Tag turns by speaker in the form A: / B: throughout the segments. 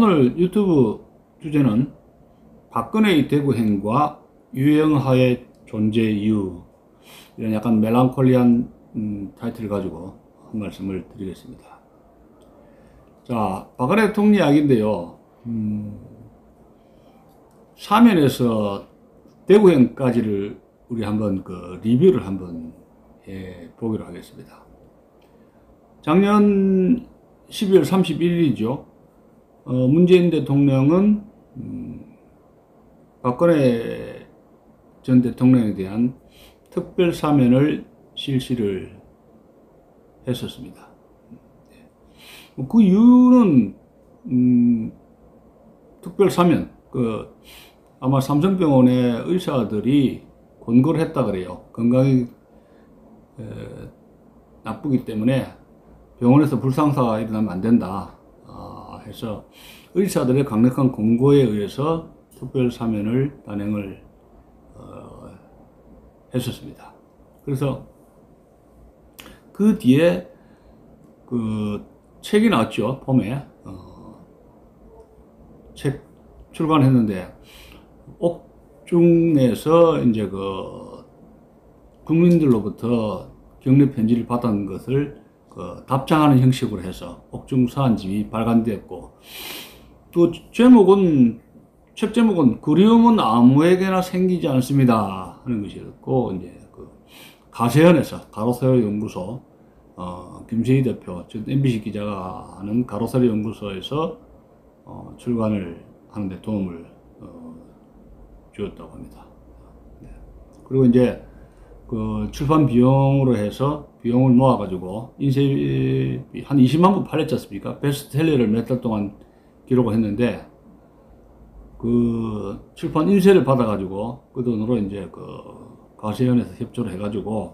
A: 오늘 유튜브 주제는 박근혜의 대구행과 유영하의 존재 이유, 이런 약간 멜랑콜리한 타이틀을 가지고 한 말씀을 드리겠습니다. 자, 박근혜 대통령 이야기인데요. 사면에서 대구행까지를 우리 한번 리뷰를 한번 보기로 하겠습니다. 작년 12월 31일이죠. 문재인 대통령은 박근혜 전 대통령에 대한 특별 사면을 실시를 했었습니다. 그 이유는 특별 사면, 아마 삼성병원의 의사들이 권고를 했다 그래요. 건강이 나쁘기 때문에 병원에서 불상사가 일어나면 안 된다 해서 의사들의 강력한 권고에 의해서 특별 사면을 단행을 했었습니다. 그래서 그 뒤에 책이 나왔죠. 봄에 책 출간했는데 옥중에서 이제 국민들로부터 격려 편지를 받은 것을 답장하는 형식으로 해서 옥중 사안집이 발간되었고, 또 책 제목은 그리움은 아무에게나 생기지 않습니다 하는 것이었고, 이제 가세연에서 가로세로 연구소 김세희 대표, 즉 MBC 기자가 하는 가로세로 연구소에서 출간을 하는데 도움을 주었다고 합니다. 네. 그리고 이제 출판 비용으로 해서 비용을 모아가지고 인쇄비 한 20만 부 팔렸지 않습니까? 베스트셀러를 몇 달 동안 기록을 했는데, 출판 인쇄를 받아가지고 그 돈으로 이제 가세연에서 협조를 해가지고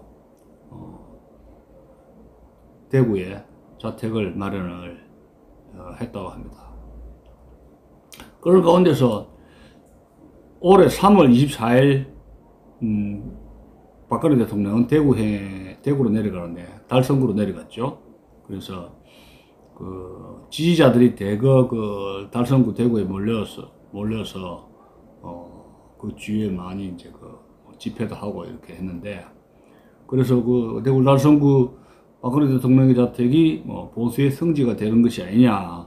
A: 대구에 자택을 마련을 했다고 합니다. 그런 가운데서 올해 3월 24일 박근혜 대통령은 대구로 내려가는데 달성구로 내려갔죠. 그래서 지지자들이 대거 달성구 대구에 몰려서 그 주위에 많이 이제 집회도 하고 이렇게 했는데, 그래서 대구 달성구 박근혜 대통령의 자택이 보수의 성지가 되는 것이 아니냐,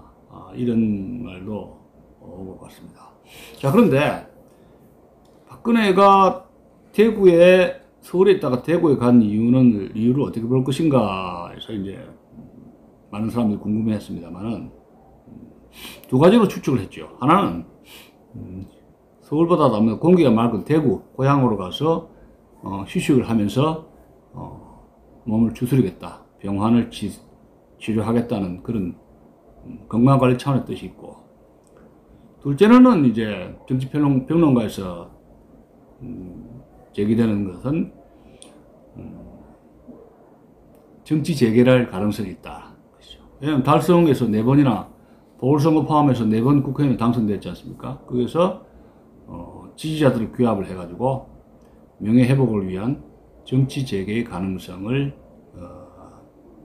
A: 이런 말도 오고 갔습니다. 자, 그런데 박근혜가 서울에 있다가 대구에 간 이유를 어떻게 볼 것인가 해서 이제 많은 사람들이 궁금해 했습니다만은, 두 가지로 추측을 했죠. 하나는 서울보다 아무래도 공기가 맑은 대구 고향으로 가서 휴식을 하면서 몸을 추스르겠다, 병환을 치료하겠다는 그런 건강관리 차원의 뜻이 있고, 둘째는 이제 정치평론가에서 제기되는 것은 정치 재개할 가능성이 있다. 왜냐하면 달성에서 4번이나 보궐선거 포함해서 4번 국회의원이 당선됐지 않습니까? 거기서 지지자들을 규합을 해가지고 명예회복을 위한 정치 재개의 가능성을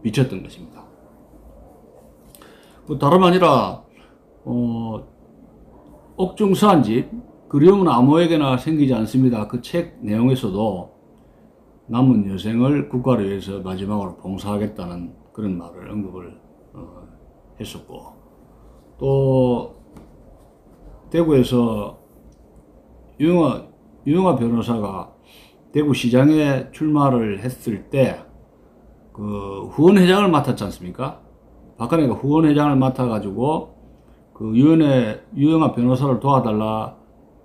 A: 비췄던 것입니다. 다름 아니라 옥중서한집 그리움은 아무에게나 생기지 않습니다. 그 책 내용에서도 남은 여생을 국가를 위해서 마지막으로 봉사하겠다는 그런 말을 언급을 했었고, 또 대구에서 유영하 변호사가 대구시장에 출마를 했을 때 후원회장을 맡았지 않습니까? 박근혜가 후원회장을 맡아가지고 유영하 변호사를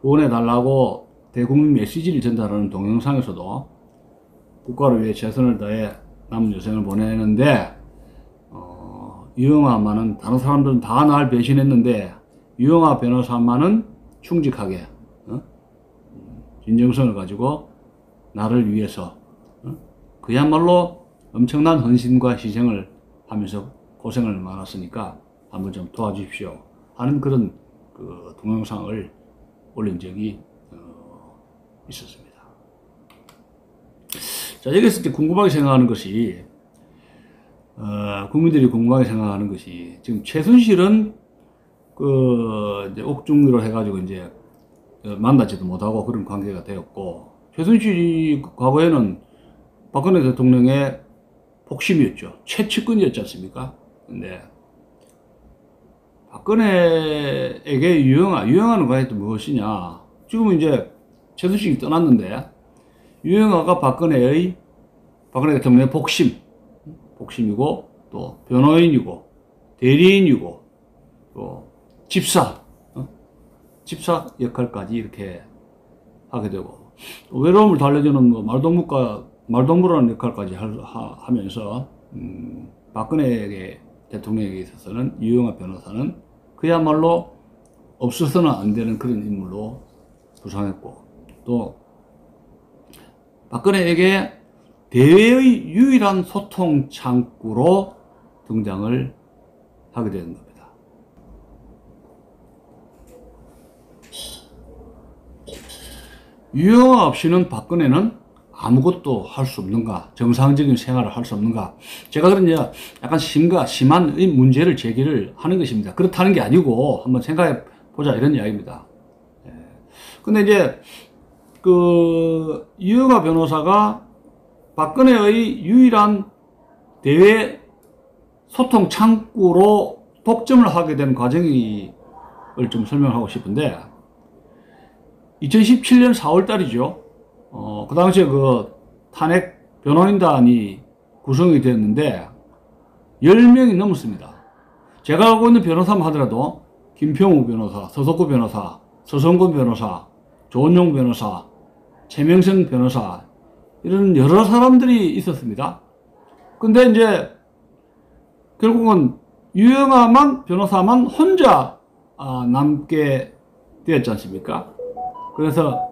A: 후원해달라고 대국민 메시지를 전달하는 동영상에서도 국가를 위해 최선을 다해 남은 여생을 보내는데, 유영하만은 다른 사람들은 다 날 배신했는데 유영하 변호사만은 충직하게 진정성을 가지고 나를 위해서 그야말로 엄청난 헌신과 희생을 하면서 고생을 많았으니까 한번 좀 도와주십시오 하는 그런 동영상을 올린 적이 있었습니다. 자, 여기서 이제 궁금하게 생각하는 것이, 국민들이 궁금하게 생각하는 것이, 지금 최순실은 이제 옥중으로 해가지고 이제 만나지도 못하고 그런 관계가 되었고, 최순실이 과거에는 박근혜 대통령의 복심이었죠. 최측근이었지 않습니까? 근데 박근혜에게 유영아는 과연 또 무엇이냐? 지금은 이제 최순실이 떠났는데, 유영아가 박근혜 대통령의 복심이고, 또 변호인이고, 대리인이고, 또 집사 역할까지 이렇게 하게 되고, 외로움을 달래주는 뭐 말동무라는 역할까지 하면서, 박근혜 대통령에게 있어서는 유영아 변호사는 그야말로 없어서는 안 되는 그런 인물로 부상했고, 또 박근혜에게 대외의 유일한 소통 창구로 등장을 하게 되는 겁니다. 유영아 없이는 박근혜는 아무것도 할 수 없는가? 정상적인 생활을 할 수 없는가? 제가 그런 약간 심한 문제를 제기를 하는 것입니다. 그렇다는 게 아니고 한번 생각해 보자 이런 이야기입니다. 근데 이제 유영아 변호사가 박근혜의 유일한 대외 소통 창구로 독점을 하게 된 과정을 좀 설명하고 싶은데, 2017년 4월 달이죠. 그 당시에 탄핵 변호인단이 구성이 되었는데 10명이 넘었습니다. 제가 알고 있는 변호사만 하더라도 김평우 변호사, 서석구 변호사, 서성근 변호사, 조은용 변호사, 최명선 변호사, 이런 여러 사람들이 있었습니다. 근데 이제 결국은 유영아 변호사만 혼자 남게 되었지 않습니까? 그래서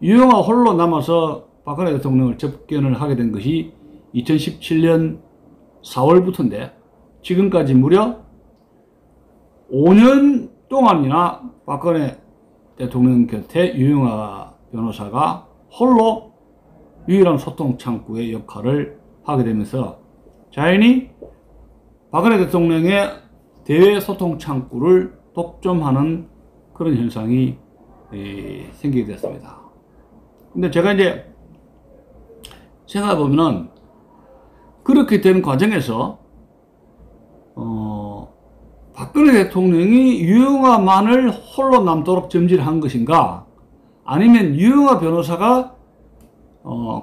A: 유영아 홀로 남아서 박근혜 대통령을 접견을 하게 된 것이 2017년 4월부터인데 지금까지 무려 5년 동안이나 박근혜 대통령 곁에 유영아 변호사가 홀로 유일한 소통 창구의 역할을 하게 되면서 자연히 박근혜 대통령의 대외 소통 창구를 독점하는 그런 현상이 생기게 됐습니다. 근데 제가 이제 생각해보면은 그렇게 되는 과정에서 박근혜 대통령이 유영아만을 홀로 남도록 점지를 것인가, 아니면 유영아 변호사가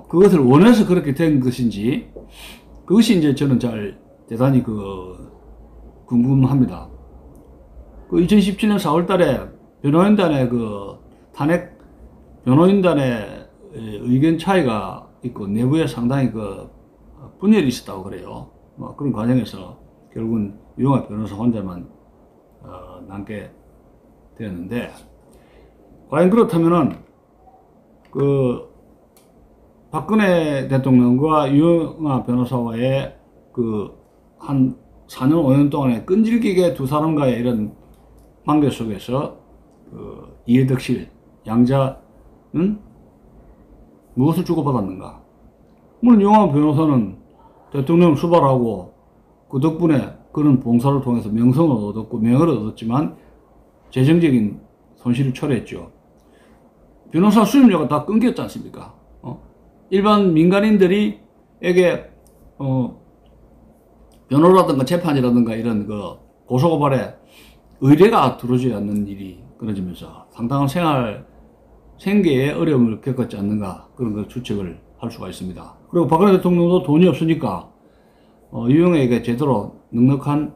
A: 그것을 원해서 그렇게 된 것인지, 그것이 이제 저는 대단히 궁금합니다. 2017년 4월 달에 변호인단의 탄핵 변호인단의 의견 차이가 있고 내부에 상당히 분열이 있었다고 그래요. 그런 과정에서 결국은 유영아 변호사 혼자만 남게 되었는데, 과연 그렇다면은 박근혜 대통령과 유영아 변호사와의 한 4년 5년 동안의 끈질기게 두 사람과의 이런 관계 속에서 이해덕실 양자는 무엇을 주고받았는가? 물론 유영아 변호사는 대통령 수발하고 그 덕분에 그런 봉사를 통해서 명성을 얻었고 명예를 얻었지만 재정적인 손실을 초래했죠. 변호사 수임료가 다 끊겼지 않습니까? 일반 민간인들에게 변호라든가 재판이라든가 이런 고소고발에 의뢰가 들어오지 않는 일이 끊어지면서 상당한 생계에 어려움을 겪었지 않는가, 그런 추측을 할 수가 있습니다. 그리고 박근혜 대통령도 돈이 없으니까 유영에게 제대로 넉넉한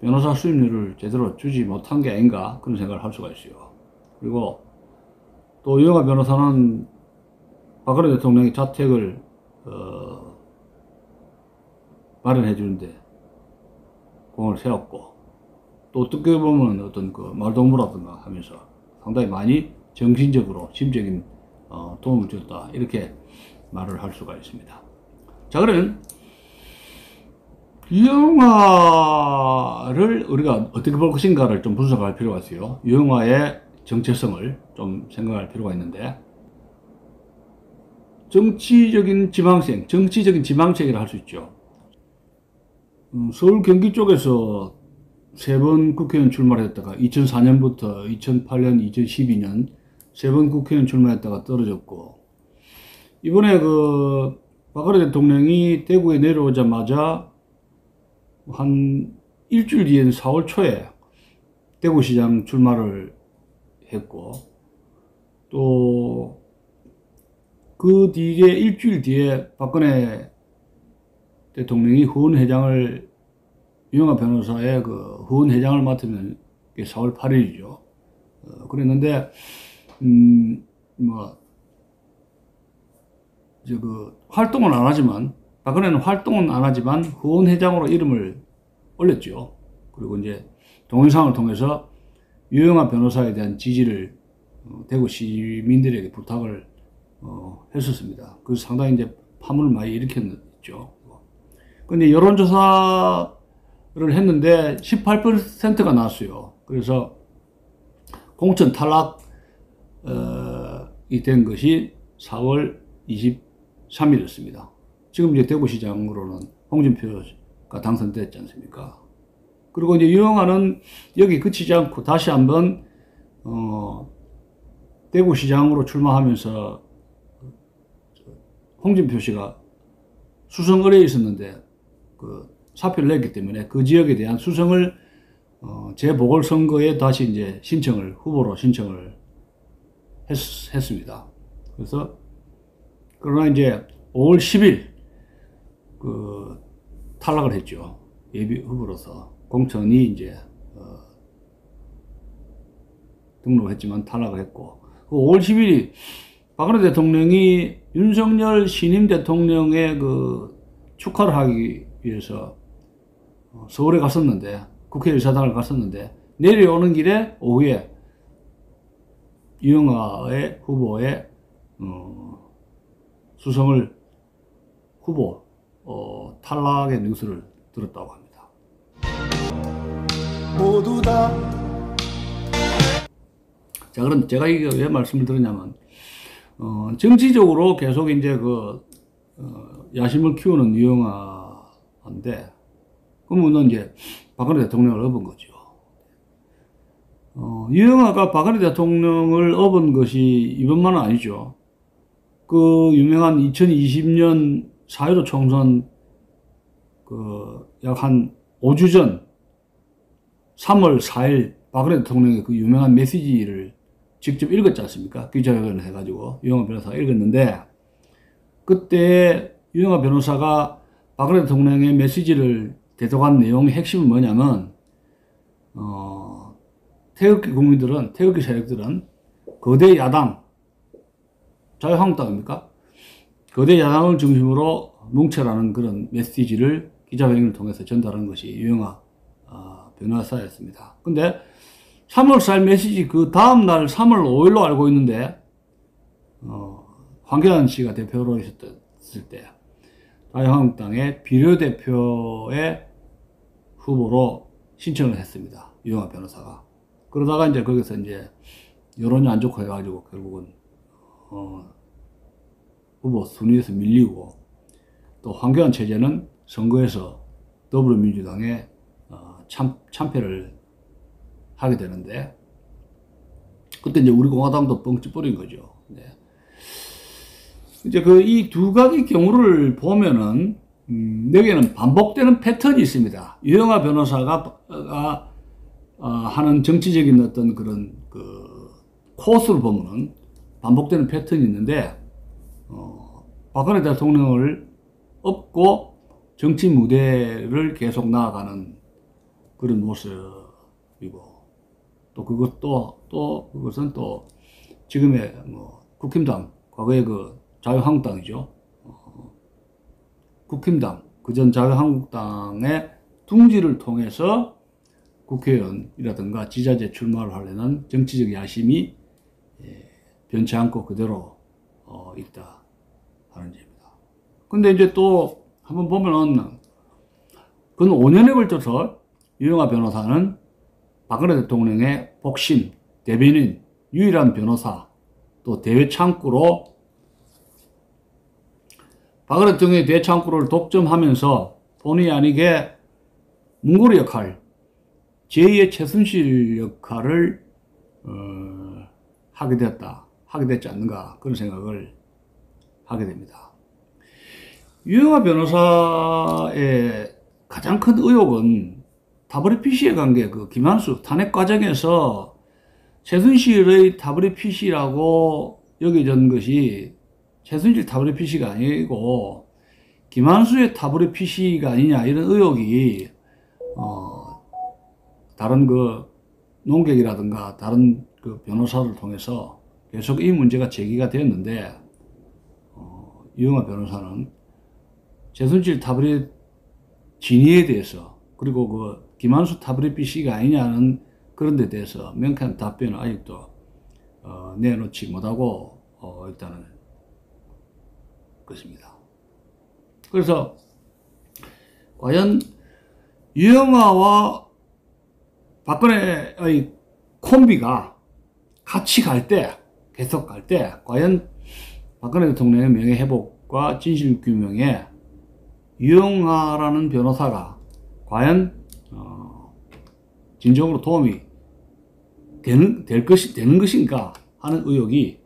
A: 변호사 수임료를 제대로 주지 못한 게 아닌가, 그런 생각을 할 수가 있어요. 그리고 또 유영아 변호사는 박근혜 대통령의 자택을 마련해 주는데 공을 세웠고, 또 어떻게 보면 어떤 말동무라든가 하면서 상당히 많이 정신적으로 심적인 도움을 줬다, 이렇게 말을 할 수가 있습니다. 자, 그러면 유영아를 우리가 어떻게 볼 것인가를 좀 분석할 필요가 있어요. 유영아의 정체성을 좀 생각할 필요가 있는데, 정치적인 지망생이라 할 수 있죠. 서울 경기 쪽에서 세 번 국회의원 출마를 했다가 2004년부터 2008년, 2012년 세 번 국회의원 출마했다가 떨어졌고, 이번에 그 박근혜 대통령이 대구에 내려오자마자 한 일주일 뒤인 4월 초에 대구시장 출마를 했고, 또 그 뒤에 일주일 뒤에 박근혜 대통령이 후원회장을, 유영하 변호사의 그 후원회장을 맡으면 4월 8일이죠. 그랬는데, 활동은 안 하지만, 박근혜는 활동은 안 하지만 후원회장으로 이름을 올렸죠. 그리고 이제 동영상을 통해서 유영하 변호사에 대한 지지를 대구 시민들에게 부탁을 했었습니다. 그래서 상당히 이제 파문을 많이 일으켰죠. 근데 여론조사를 했는데 18%가 나왔어요. 그래서 공천 탈락이 된 것이 4월 23일이었습니다. 지금 이제 대구시장으로는 홍준표가 당선됐지 않습니까? 그리고 이제 유영하는 여기 그치지 않고 다시 한번 대구시장으로 출마하면서 홍준표 씨가 수성 의뢰에 있었는데 그 사표를 냈기 때문에 그 지역에 대한 수성을 재보궐선거에 다시 이제 후보로 신청을 했습니다. 그래서 그러나 이제 5월 10일 그 탈락을 했죠. 예비 후보로서 공천이 이제 등록을 했지만 탈락을 했고, 그 5월 10일이 박근혜 대통령이 윤석열 신임 대통령의 그 축하를 하기 위해서 서울에 갔었는데, 국회 의사당을 갔었는데, 내려오는 길에 오후에 유영하의 후보의 수성을 후보 탈락의 뉴스를 들었다고 합니다. 모두 다. 자, 그럼 제가 이게 왜 말씀을 드렸냐면, 정치적으로 계속 이제 야심을 키우는 유영하인데, 그러면 이제 박근혜 대통령을 업은 거죠. 유영하가 박근혜 대통령을 업은 것이 이번만은 아니죠. 그 유명한 2020년 4.15 총선 약 한 5주 전 3월 4일 박근혜 대통령의 그 유명한 메시지를 직접 읽었지 않습니까? 기자회견을 해가지고 유영하 변호사가 읽었는데, 그때 유영하 변호사가 박근혜 대통령의 메시지를 대독한 내용의 핵심은 뭐냐면, 태극기 세력들은 거대 야당, 자유한국당입니까? 거대 야당을 중심으로 뭉쳐라는 그런 메시지를 기자회견을 통해서 전달한 것이 유영하 변호사였습니다. 근데 3월 4일 메시지 그 다음날 3월 5일로 알고 있는데, 황교안 씨가 대표로 있었을 때 자유한국당의 비례대표의 후보로 신청을 했습니다. 유영하 변호사가. 그러다가 이제 거기서 이제 여론이 안 좋고 해가지고 결국은 후보 순위에서 밀리고, 또 황교안 체제는 선거에서 더불어민주당에 참패를 하게 되는데, 그때 이제 우리 공화당도 뻥치 뿌린 거죠. 네. 이제 이 두 가지 경우를 보면은, 여기에는 반복되는 패턴이 있습니다. 유영하 변호사가 하는 정치적인 어떤 그런 코스를 보면은 반복되는 패턴이 있는데, 박근혜 대통령을 업고 정치 무대를 계속 나아가는 그런 모습이고, 또 그것은 또 지금의 국힘당, 과거의 자유한국당이죠. 국힘당, 그전 자유한국당의 둥지를 통해서 국회의원이라든가 지자체 출마를 하려는 정치적 야심이 변치 않고 그대로 있다 하는 점입니다. 근데 이제 또 한번 보면은, 근 5년에 걸쳐서 유영하 변호사는 박근혜 대통령의 복심, 대변인, 유일한 변호사, 또 대외창구로 박근혜 대통령의 대창구를 독점하면서 본의 아니게 문고리 역할, 제2의 최순실 역할을 하게 됐지 않는가, 그런 생각을 하게 됩니다. 유영하 변호사의 가장 큰 의혹은 WPC에 관계, 그 김한수 탄핵 과정에서 최순실의 WPC라고 여겨진 것이 최순실 WPC가 아니고 김한수의 WPC가 아니냐, 이런 의혹이 다른 그 논객이라든가 다른 그 변호사를 통해서 계속 이 문제가 제기가 되었는데, 유영하 변호사는 최순실 타블릿 진위에 대해서, 그리고 그 김한수 WPC가 아니냐는 그런 데 대해서 명쾌한 답변을 아직도 내놓지 못하고 있다는 것입니다. 그래서 과연 유영하와 박근혜의 콤비가 같이 갈 때, 계속 갈 때, 과연 박근혜 대통령의 명예회복과 진실규명에 유영하라는 변호사가 과연 진정으로 도움이 되는 것인가 하는 의혹이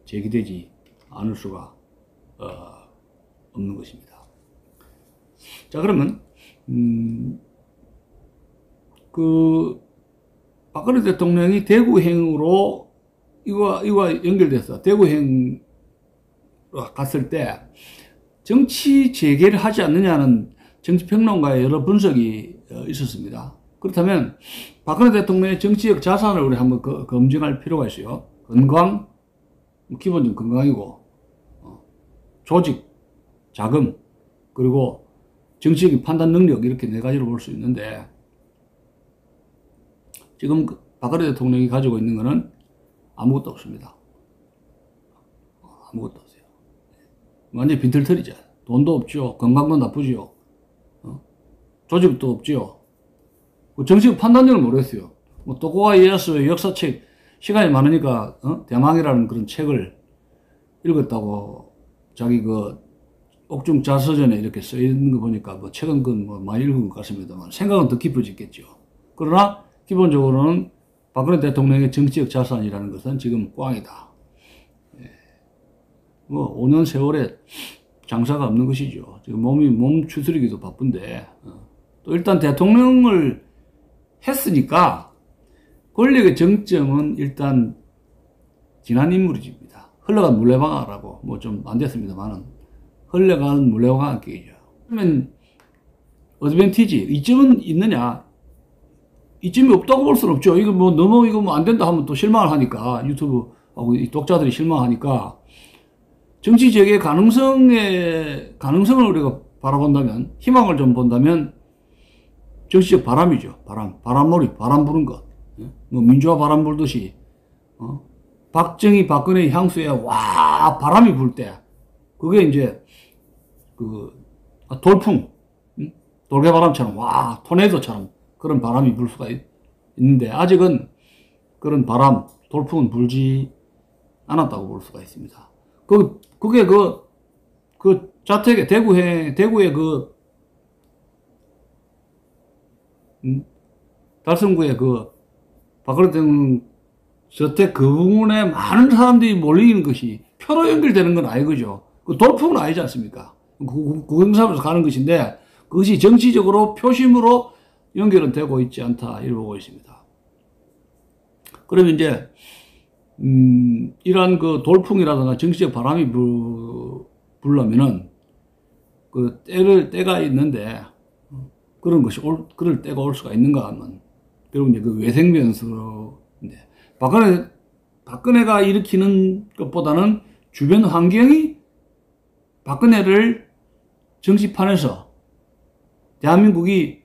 A: 제기되지 않을 수가 없는 것입니다. 자, 그러면 그 박근혜 대통령이 대구행으로 이와 연결돼서 대구행으로 갔을 때 정치 재개를 하지 않느냐는 정치평론가의 여러 분석이 있었습니다. 그렇다면 박근혜 대통령의 정치적 자산을 우리 한번 검증할 필요가 있어요. 건강, 기본적인 건강이고, 조직, 자금, 그리고 정치적인 판단 능력, 이렇게 네 가지로 볼 수 있는데, 지금 박근혜 대통령이 가지고 있는 것은 아무것도 없습니다. 아무것도 없어요. 완전히 빈털터리죠. 돈도 없죠. 건강도 나쁘죠. 조직도 없죠. 정치적 판단력을 모르겠어요. 뭐 도쿠가와 이에야스의 역사책, 시간이 많으니까 대망이라는 그런 책을 읽었다고 자기 그 옥중 자서전에 이렇게 써 있는 거 보니까 뭐 책은 뭐 많이 읽은 것 같습니다만 생각은 더 깊어지겠죠. 그러나 기본적으로는 박근혜 대통령의 정치적 자산이라는 것은 지금 꽝이다. 뭐 5년 세월에 장사가 없는 것이죠. 지금 몸 추스리기도 바쁜데, 또 일단 대통령을 했으니까 권력의 정점은 일단 지난 인물이집니다. 흘러간 물레방아라고, 뭐 좀 안 됐습니다만은 흘러간 물레방아 격이죠. 그러면 어드밴티지, 이점은 있느냐? 이점이 없다고 볼 수는 없죠. 이거 뭐 안 된다 하면 또 실망을 하니까, 유튜브하고 이 독자들이 실망하니까, 정치 재개 가능성을 우리가 바라본다면, 희망을 좀 본다면, 정치적 바람이죠. 바람놀이, 바람 부는 것. 뭐 민주화 바람 불듯이, 박정희, 박근혜 향수에 와, 바람이 불 때, 그게 이제, 돌풍, 돌개바람처럼, 와, 토네이도처럼 그런 바람이 불 수가 있는데, 아직은 그런 바람, 돌풍은 불지 않았다고 볼 수가 있습니다. 그게 자택에, 대구에 달성구에 박근혜 대통령 저택 그 부분에 많은 사람들이 몰리는 것이 표로 연결되는 건 아니거죠. 그 돌풍은 아니지 않습니까? 구경삼아서 가는 것인데, 그것이 정치적으로 표심으로 연결은 되고 있지 않다, 이렇게 보고 있습니다. 그러면 이제, 이러한 그 돌풍이라든가 정치적 바람이 불려면은, 때가 있는데, 그럴 때가 올 수가 있는가 하면, 결국 이제 그 외생변수인데, 박근혜가 일으키는 것보다는 주변 환경이 박근혜를 정치판에서 대한민국이,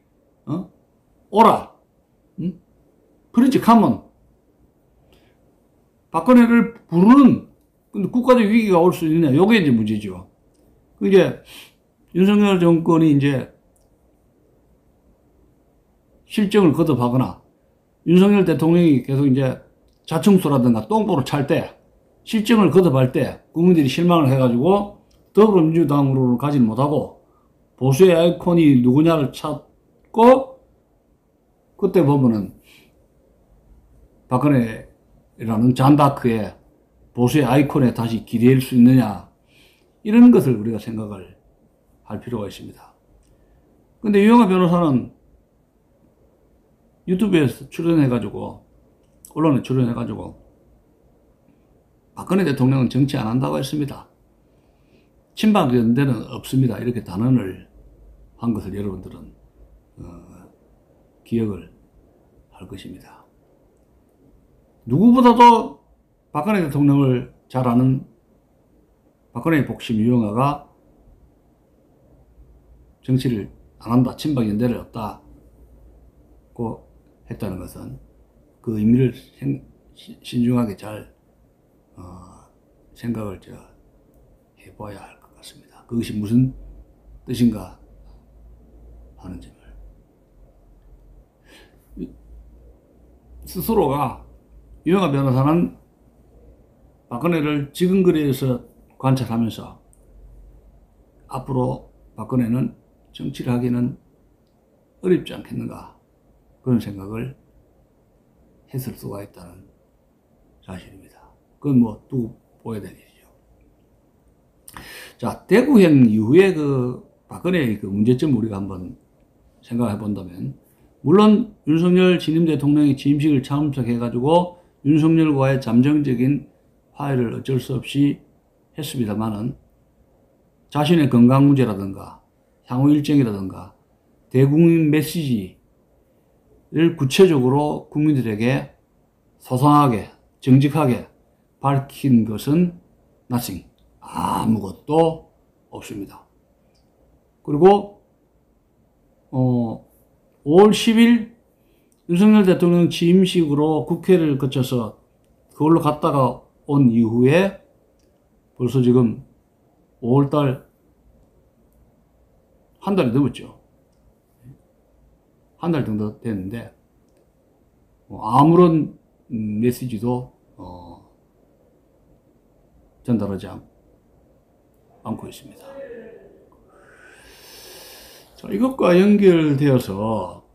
A: 오라, 그런 척 하면, 박근혜를 부르는 국가적 위기가 올 수 있느냐, 요게 이제 문제죠. 이게 윤석열 정권이 이제 실정을 거듭하거나, 윤석열 대통령이 계속 이제 자충수라든가 똥보를 찰 때, 실정을 거듭할 때, 국민들이 실망을 해가지고, 더불어민주당으로는 가지 못하고, 보수의 아이콘이 누구냐를 찾고, 그때 보면은 박근혜라는 잔다크의 보수의 아이콘에 다시 기대할 수 있느냐, 이런 것을 우리가 생각을 할 필요가 있습니다. 근데 유영하 변호사는 유튜브에서 출연해가지고, 언론에 출연해가지고, 박근혜 대통령은 정치 안 한다고 했습니다. 친박 연대는 없습니다. 이렇게 단언을 한 것을 여러분들은 기억을 할 것입니다. 누구보다도 박근혜 대통령을 잘 아는 박근혜의 복심 유영하가 정치를 안 한다, 친박 연대를 없다고 했다는 것은 그 의미를 신중하게 잘 생각을 해봐야 할 것 같습니다. 그것이 무슨 뜻인가 하는 점을. 스스로가, 유영하 변호사는 박근혜를 지근거리에서 관찰하면서 앞으로 박근혜는 정치를 하기는 어렵지 않겠는가, 그런 생각을 했을 수가 있다는 사실입니다. 그건 뭐 두고 보야 될 일이죠. 자, 대구행 이후에 그 박근혜의 그 문제점을 우리가 한번 생각해 본다면, 물론 윤석열 신임 대통령이 취임식을 참석해가지고 윤석열과의 잠정적인 화해를 어쩔 수 없이 했습니다만은, 자신의 건강 문제라든가 향후 일정이라든가 대국민 메시지를 구체적으로 국민들에게 소상하게 정직하게 밝힌 것은 nothing, 아무것도 없습니다. 그리고 5월 10일 윤석열 대통령 취임식으로 국회를 거쳐서 그걸로 갔다가 온 이후에 벌써 지금 5월달 한 달이 넘었죠. 한 달 정도 됐는데 아무런 메시지도 전달하지 않고 있습니다. 자, 이것과 연결되어서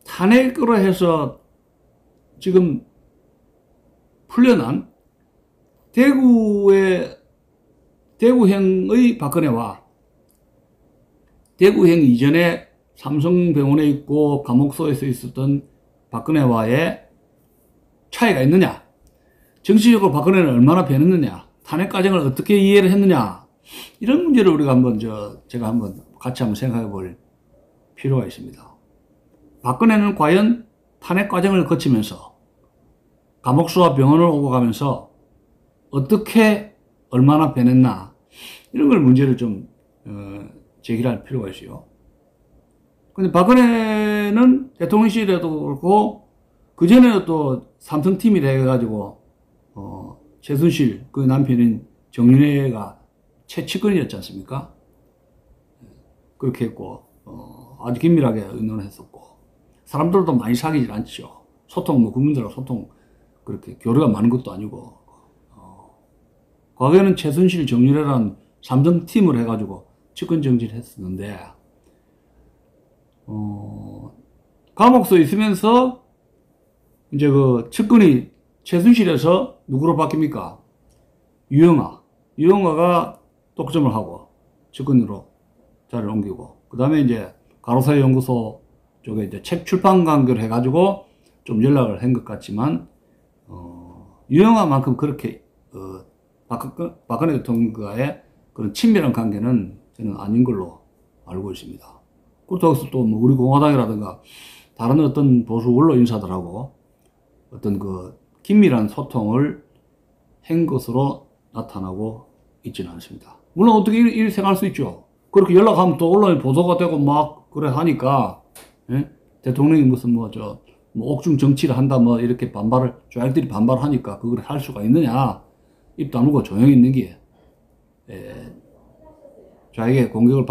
A: 탄핵으로 해서 지금 풀려난 대구행의 박근혜와 대구행 이전에 삼성병원에 있고 감옥소에서 있었던 박근혜와의 차이가 있느냐, 정치적으로 박근혜는 얼마나 변했느냐, 탄핵 과정을 어떻게 이해를 했느냐, 이런 문제를 우리가 한번 제가 한번 같이 한번 생각해 볼 필요가 있습니다. 박근혜는 과연 탄핵 과정을 거치면서 감옥수와 병원을 오고 가면서 어떻게 얼마나 변했나, 이런 걸 문제를 좀 제기할 필요가 있어요. 근데 박근혜는 대통령실에도 그렇고 그전에도 또 삼성팀이라 해가지고 최순실 그 남편인 정윤회가 최측근이었지 않습니까? 그렇게 했고 아주 긴밀하게 의논을 했었고, 사람들도 많이 사귀질 않죠. 소통, 국민들하고 소통 그렇게 교류가 많은 것도 아니고, 과거에는 최순실, 정윤회라는 삼성팀을 해가지고 측근 정치를 했었는데, 감옥소에 있으면서 이제 그 측근이 최순실에서 누구로 바뀝니까? 유영하가 독점을 하고 측근으로 자리를 옮기고, 그 다음에 이제 가로사회 연구소 쪽에 이제 책 출판 관계를 해가지고 좀 연락을 한 것 같지만, 유영하만큼 그렇게 박근혜 대통령과의 그런 친밀한 관계는 저는 아닌 걸로 알고 있습니다. 그렇다고 해서 또 뭐 우리 공화당이라든가 다른 어떤 보수 원로 인사들하고 어떤 그 긴밀한 소통을 한 것으로 나타나고 있지는 않습니다. 물론 어떻게 이렇게 생각할 수 있죠. 그렇게 연락하면 또 언론에 보도가 되고 막 그래 하니까, 예? 대통령이 무슨 뭐 옥중 정치를 한다 뭐 이렇게 좌익들이 반발하니까 그걸 할 수가 있느냐, 입 다물고 조용히 있는 게 좌익의 공격을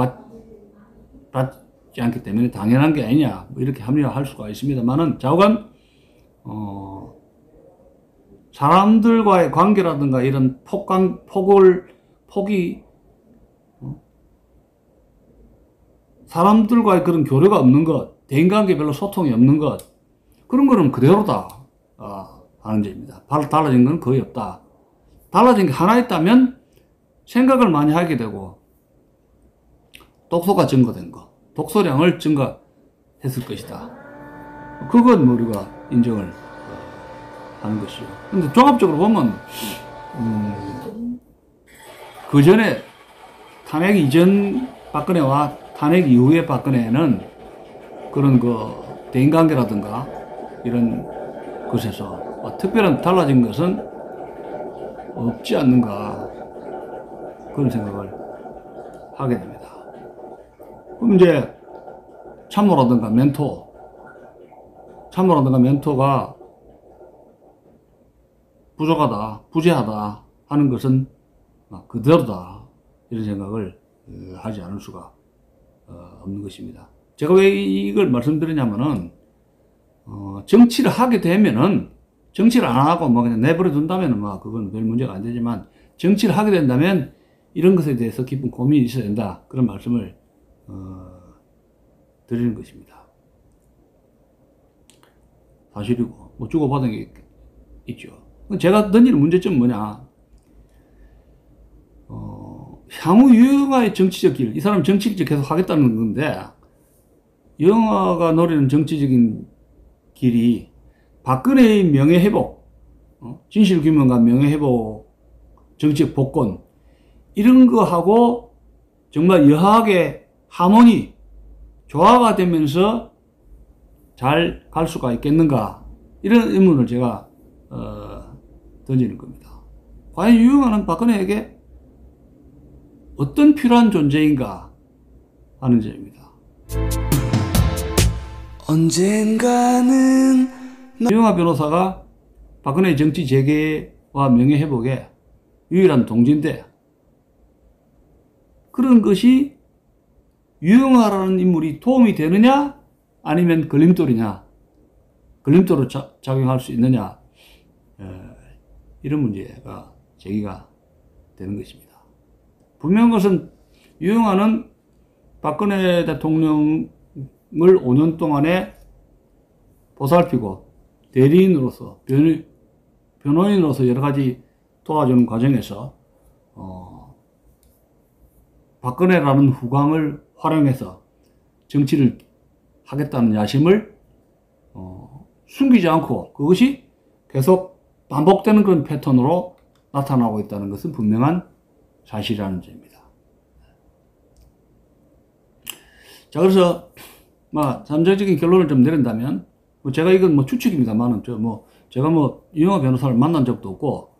A: 받지 않기 때문에 당연한 게 아니냐, 뭐 이렇게 합리화할 수가 있습니다만은, 좌우간 사람들과의 관계라든가 이런 폭이 사람들과의 그런 교류가 없는 것, 대인관계 별로 소통이 없는 것, 그런 거는 그대로다 하는 점입니다. 달라진 건 거의 없다. 달라진 게 하나 있다면 생각을 많이 하게 되고 독소가 증가된 거, 독소량을 증가했을 것이다. 그건 우리가 인정을 하는 것이죠. 근데 종합적으로 보면 그 전에 탄핵 이전 박근혜와 탄핵 이후의 박근혜는 그런 대인관계라든가 이런 것에서 특별한 달라진 것은 없지 않는가 그런 생각을 하게 됩니다. 그럼 이제 참모라든가 멘토가 부족하다, 부재하다 하는 것은 그대로다 이런 생각을 하지 않을 수가 없는 것입니다. 제가 왜 이걸 말씀드리냐면은 정치를 하게 되면은 정치를 안 하고 그냥 내버려 둔다면은 그건 별 문제가 안 되지만 정치를 하게 된다면 이런 것에 대해서 깊은 고민이 있어야 된다 그런 말씀을 드리는 것입니다. 사실이고 주고받은 게 있죠. 제가 던지는 문제점은 뭐냐, 향후 유영아의 정치적 길, 이 사람 정치를 계속 하겠다는 건데 유영아가 노리는 정치적인 길이 박근혜의 명예회복, 진실규명과 명예회복, 정치적 복권 이런 거하고 정말 여하게 하모니, 조화가 되면서 잘 갈 수가 있겠는가 이런 의문을 제가 던지는 겁니다. 과연 유영아는 박근혜에게 어떤 필요한 존재인가 하는 점입니다. 언젠가는 유영아 변호사가 박근혜의 정치 재개와 명예회복에 유일한 동지인데 그런 것이 유영아라는 인물이 도움이 되느냐 아니면 걸림돌이냐, 걸림돌로 작용할 수 있느냐, 이런 문제가 제기가 되는 것입니다. 분명한 것은 유영아는 박근혜 대통령을 5년 동안에 보살피고 대리인으로서 변호인으로서 여러 가지 도와주는 과정에서 박근혜라는 후광을 활용해서 정치를 하겠다는 야심을 숨기지 않고 그것이 계속 반복되는 그런 패턴으로 나타나고 있다는 것은 분명한 사실이라는 점입니다. 자, 그래서 잠재적인 결론을 좀 내린다면 제가 이건 추측입니다만은 제가 유영아 변호사를 만난 적도 없고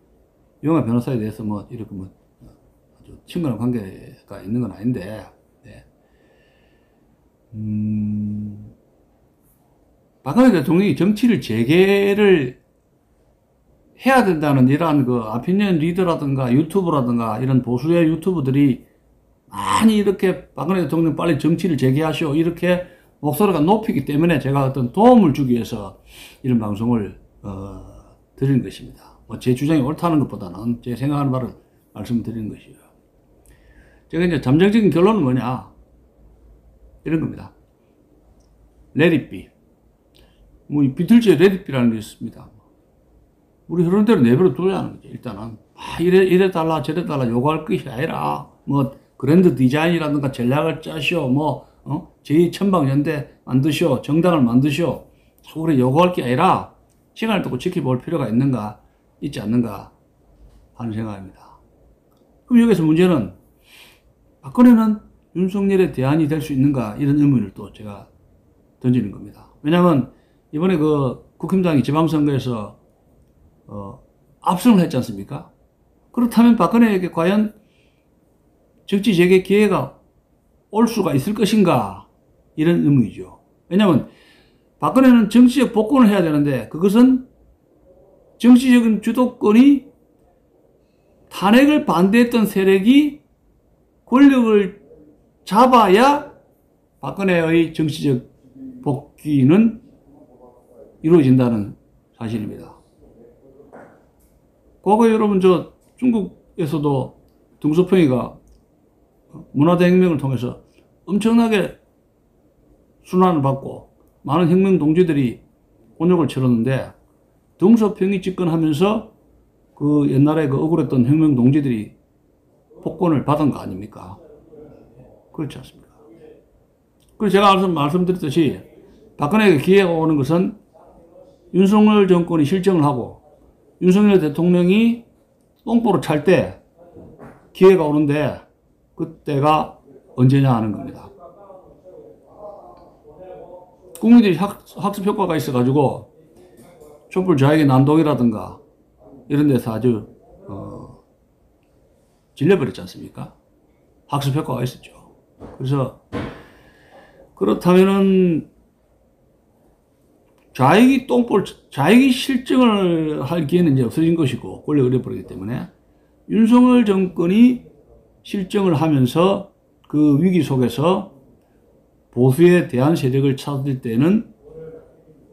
A: 유영아 변호사에 대해서 이렇게 아주 친근한 관계가 있는 건 아닌데 박근혜 대통령이 정치를 재개를 해야 된다는 이러한 아피니언 리더라든가 유튜브라든가 이런 보수의 유튜브들이 많이 이렇게 박근혜 대통령 빨리 정치를 재개하시오 이렇게 목소리가 높이기 때문에 제가 어떤 도움을 주기 위해서 이런 방송을 드리는 것입니다. 제 주장이 옳다는 것보다는 제 생각하는 바를 말씀드리는 것이에요. 제가 이제 잠정적인 결론은 뭐냐 이런 겁니다. Let it be. 비틀즈의 Let it be라는 게 있습니다. 우리 흐르는 대로 내버려 두자는 거죠. 일단은 이래 달라 저래 달라 요구할 것이 아니라 그랜드 디자인이라든가 전략을 짜시오 제2천방연대 만드시오 정당을 만드시오 그래 요구할 게 아니라 시간을 두고 지켜볼 필요가 있지 않는가 하는 생각입니다. 그럼 여기서 문제는 박근혜는 윤석열의 대안이 될 수 있는가 이런 의문을 또 제가 던지는 겁니다. 왜냐하면 이번에 국힘당이 지방선거에서 압승을 했지 않습니까? 그렇다면 박근혜에게 과연 정치 재개 기회가 올 수가 있을 것인가 이런 의문이죠. 왜냐하면 박근혜는 정치적 복권을 해야 되는데 그것은 정치적인 주도권이 탄핵을 반대했던 세력이 권력을 잡아야 박근혜의 정치적 복귀는 이루어진다는 사실입니다. 과거에 여러분 중국에서도 덩소평이가 문화대혁명을 통해서 엄청나게 순환을 받고 많은 혁명 동지들이 곤욕을 치렀는데 덩소평이 집권하면서 그 옛날에 그 억울했던 혁명 동지들이 복권을 받은 거 아닙니까? 그렇지 않습니까? 그래서 제가 말씀드렸듯이 박근혜에게 기회가 오는 것은 윤석열 정권이 실정을 하고 윤석열 대통령이 똥보를 찰 때 기회가 오는데 그때가 언제냐 하는 겁니다. 국민들이 학습 효과가 있어가지고 촛불 좌익의 난동이라든가 이런 데서 아주 질려버렸지 않습니까? 학습 효과가 있었죠. 그래서 그렇다면은 좌익이 실정을 할 기회는 이제 없어진 것이고 권력을 잃어버리기 때문에 윤석열 정권이 실정을 하면서 그 위기 속에서 보수의 대안 세력을 찾을 때는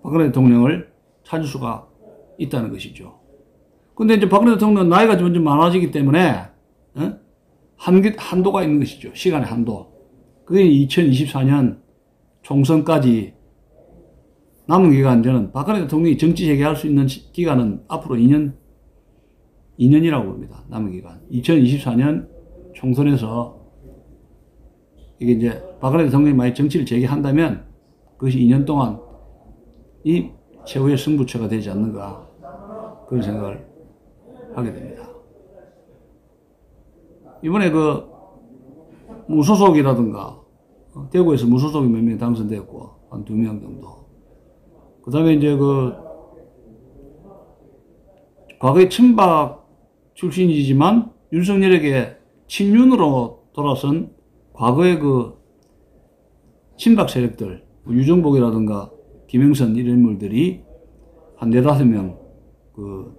A: 박근혜 대통령을 찾을 수가 있다는 것이죠. 근데 이제 박근혜 대통령은 나이가 점점 많아지기 때문에 한도가 있는 것이죠. 시간의 한도. 그게 2024년 총선까지 남은 기간, 저는 박근혜 대통령이 정치 재개할 수 있는 기간은 앞으로 2년이라고 봅니다. 남은 기간. 2024년 총선에서 이게 이제 박근혜 대통령이 만약 정치를 재개한다면 그것이 2년 동안 이 최후의 승부처가 되지 않는가 그런 생각을 하게 됩니다. 이번에 그 무소속이라든가 대구에서 무소속이 몇 명 당선됐고 한 2명 정도. 그 다음에 이제 그 과거에 친박 출신이지만 윤석열에게 친윤으로 돌아선 과거의 그 친박 세력들, 유정복이라든가 김영선 이런 인물들이 한 4-5명 그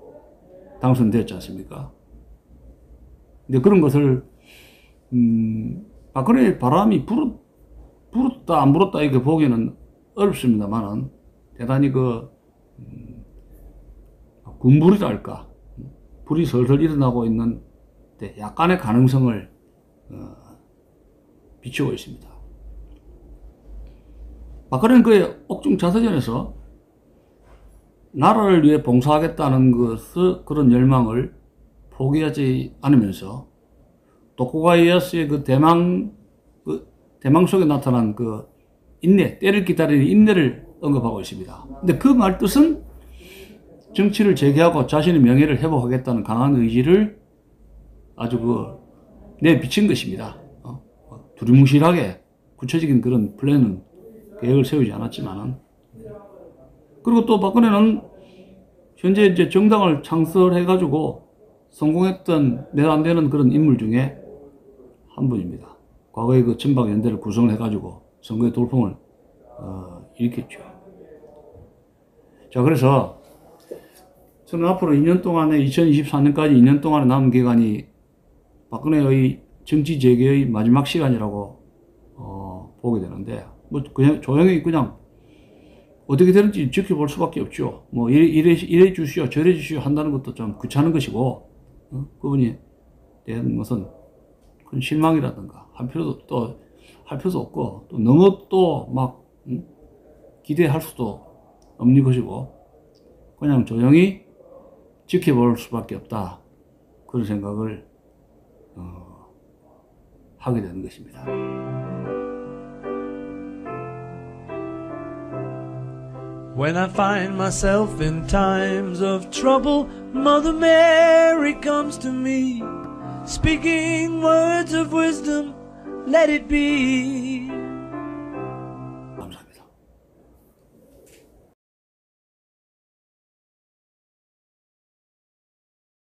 A: 당선됐지 않습니까? 근데 그런 것을 박근혜의 바람이 불었다 안 불었다 이렇게 보기는 어렵습니다만은 대단히 그 군불이랄까 불이 설설 일어나고 있는 약간의 가능성을 비추고 있습니다. 박근혜는 그의 옥중 자서전에서 나라를 위해 봉사하겠다는 그런 열망을 포기하지 않으면서 도쿠가 이에야스의 그 대망 속에 나타난 그 인내, 때를 기다리는 인내를 언급하고 있습니다. 근데 그 말 뜻은 정치를 재개하고 자신의 명예를 회복하겠다는 강한 의지를 아주 내비친 것입니다. 두리뭉실하게 구체적인 그런 플랜은 계획을 세우지 않았지만은. 그리고 또 박근혜는 현재 이제 정당을 창설해가지고 성공했던 몇 안 되는 그런 인물 중에 한 분입니다. 과거에 그 친박 연대를 구성을 해가지고 선거의 돌풍을 일으켰죠. 자, 그래서 저는 앞으로 2년 동안에 2024년까지 2년 동안에 남은 기간이 박근혜의 정치 재개의 마지막 시간이라고 보게 되는데, 뭐 그냥 조용히 그냥 어떻게 되는지 지켜볼 수밖에 없죠. 뭐 이래 주시오 저래 주시오 한다는 것도 좀 귀찮은 것이고, 그분이 대한 것은 큰 실망이라든가 할 필요도 없고, 또 너무 또 막 기대할 수도 없는 것이고, 그냥 조용히 지켜볼 수밖에 없다, 그런 생각을 하게 되는 것입니다.
B: When I find myself in times of trouble, Mother Mary comes to me, speaking words of wisdom, let it be.